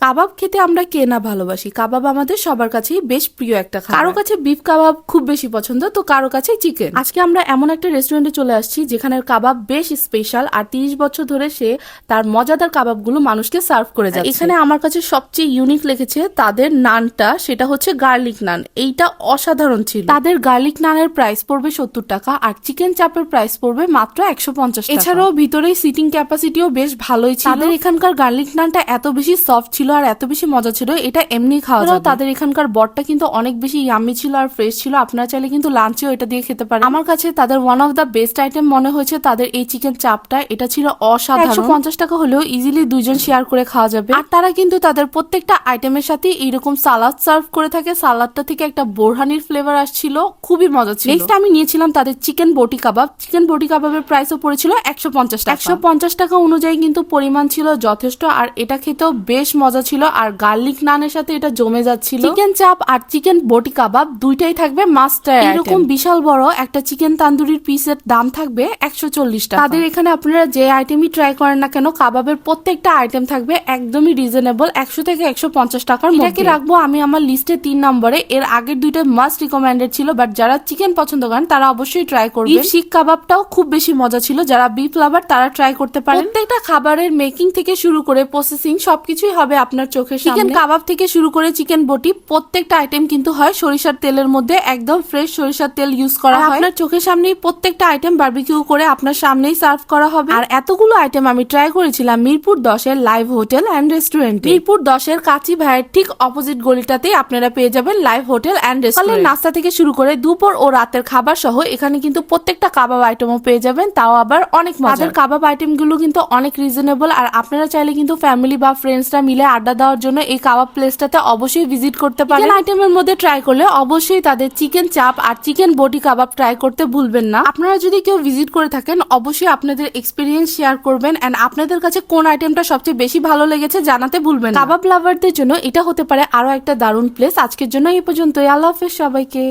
কাবাব খেতে আমরা কে না ভালোবাসি। কাবাব আমাদের সবার কাছেই বেশ প্রিয় একটা খাবার। কারো কাছে বিফ কাবাব খুব বেশি পছন্দ, তো কারো কাছে চিকেন। আজকে আমরা এমন একটা রেস্টুরেন্টে চলে আসছি যেখানের কাবাব বেশ স্পেশাল, আর 30 বছর ধরে সে তার মজাদার কাবাবগুলো মানুষকে সার্ভ করে যাচ্ছে। এখানে আমার কাছে সবচেয়ে ইউনিক লেগেছে তাদের নানটা, সেটা হচ্ছে গার্লিক নান। এইটা অসাধারণ ছিল। তাদের গার্লিক নানের প্রাইস পড়বে 70 টাকা, আর চিকেন চাপের প্রাইস পড়বে মাত্র 150 টাকা। এছাড়াও ভিতরে সিটিং ক্যাপাসিটিও বেশ ভালোই ছিল। তাদের এখানকার গার্লিক নানটা এত বেশি সফট ছিল আর এত বেশি মজা ছিল, এটা এমনি খাওয়া যাবে। তাদের এখানকার বটটা কিন্তু অনেক বেশি ইয়াম্মি ছিল আর ফ্রেশ ছিল। আপনারা চাইলে কিন্তু লাঞ্চেও এটা দিয়ে খেতে পারেন। আমার কাছে তাদের one of the best item মনে হয়েছে তাদের এই চিকেন চাপটা। এটা ছিল অসাধারণ। 150 টাকা হলেও ইজিলি দুইজন শেয়ার করে খাওয়া যাবে। আর তারা কিন্তু তাদের প্রত্যেকটা আইটেমের সাথে এইরকম সালাদ সার্ভ করে থাকে। সালাদটা থেকে একটা বোরহানির ফ্লেভার আসছিল, খুবই মজা ছিল। নেক্সট আমি নিয়েছিলাম তাদের চিকেন বটি কাবাব। চিকেন বটি কাবাবের প্রাইসও পড়েছিল 150 টাকা। 150 টাকা অনুযায়ী কিন্তু পরিমাণ ছিল যথেষ্ট, আর এটা খেতেও বেশ মজা ছিল। আর গার্লিক নানের সাথে এটা জমে যাচ্ছিল। চিকেন চাপ আর চিকেন বটি কাবাব দুইটাই থাকবে মাস্টার। এরকম বিশাল বড় একটা চিকেন তান্দুরির পিসের দাম থাকবে 140 টাকা। তাদের এখানে আপনারা যে আইটেমই ট্রাই করেন না কেন, কাবাবের প্রত্যেকটা আইটেম থাকবে একদমই রিজনেবল, 100 থেকে 150 টাকার মধ্যে। এটাকে রাখবো আমি আমার লিস্টে 3 নম্বরে। এর আগের দুইটা মাস্ট রিকমেন্ডেড ছিল, বাট যারা চিকেন পছন্দ করেন তারা অবশ্যই ট্রাই করবেন। বিফ শিক কাবাবটাও খুব বেশি মজা ছিল। যারা বিফ লাভার তারা ট্রাই করতে পারেন। প্রত্যেকটা খাবারের মেকিং থেকে শুরু করে প্রসেসিং সবকিছুই হবে আপনার চোখের সামনে। চিকেন কাবাব থেকে শুরু করে চিকেন বটি, প্রত্যেকটা আইটেম কিন্তু হয় সরিষার তেলের মধ্যে। একদম ফ্রেশ সরিষার তেল ইউজ করা হয়। আপনার চোখের সামনেই প্রত্যেকটা আইটেম বারবিকিউ করে আপনার সামনেই সার্ভ করা হবে। আর এতগুলো আইটেম আমি ট্রাই করেছিলাম মিরপুর 10 এর live hotel and restaurant. Mirpur 10 এর কাচি ভাইয়ের ঠিক অপোজিট গলিটাতেই আপনারা পেয়ে যাবেন লাইভ হোটেল অ্যান্ড রেস্টুরেন্ট। নাস্তা থেকে শুরু করে দুপুর ও রাতের খাবার সহ এখানে কিন্তু প্রত্যেকটা কাবাব আইটেমও পেয়ে যাবেন, তাও আবার অনেক মজার। তাদের কাবাব আইটেম গুলো কিন্তু অনেক রিজনেবল, আর আপনারা চাইলে কিন্তু ফ্যামিলি বা ফ্রেন্ডসরা মিলে আড্ডা দেওয়ার জন্য এই কাবাব প্লেসটাতে অবশ্যই ভিজিট করতে পারেন। আইটেমের মধ্যে ট্রাই করলে অবশ্যই তাদের চিকেন চাপ আর চিকেন বটি কাবাব ট্রাই করতে ভুলবেন না। আপনারা যদি কেউ ভিজিট করে থাকেন অবশ্যই আপনাদের এক্সপিরিয়েন্স শেয়ার করবেন, এন্ড আপনাদের কাছে কোন আইটেমটা সবচেয়ে বেশি ভালো লেগেছে জানাতে ভুলবেন না। কাবাব লাভারদের জন্য এটা হতে পারে আরো একটা দারুণ প্লেস। আজকের জন্য এই পর্যন্তই। আল্লাহ হাফেজ সবাইকে।